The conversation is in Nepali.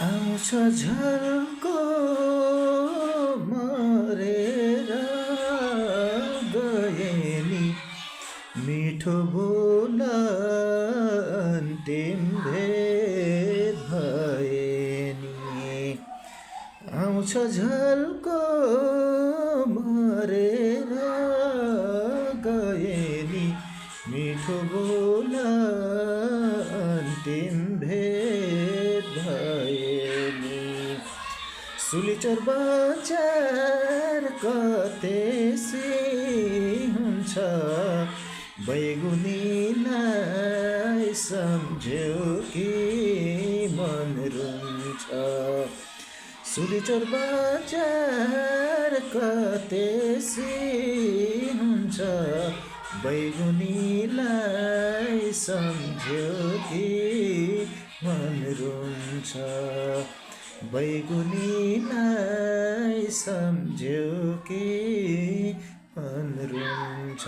आउँछ झल्को मरेर गए नि मिठो बोल अन्तिम भेट भए नि आउँछ झल्को मरेर गए नि मिठो बोल अन्तिम भेट भए नि सुलिचोर बजार कतेसी हुन्छ बैगुनीलाई सम्झ्यौ कि मन रुन्छ सुलिचोर बजार कतेसी हुन्छ बैगुनीलाई सम्झ्यौ कि मन रुन्छ बैगुनीलाई सम्झ्यौ कि मन रुन्छ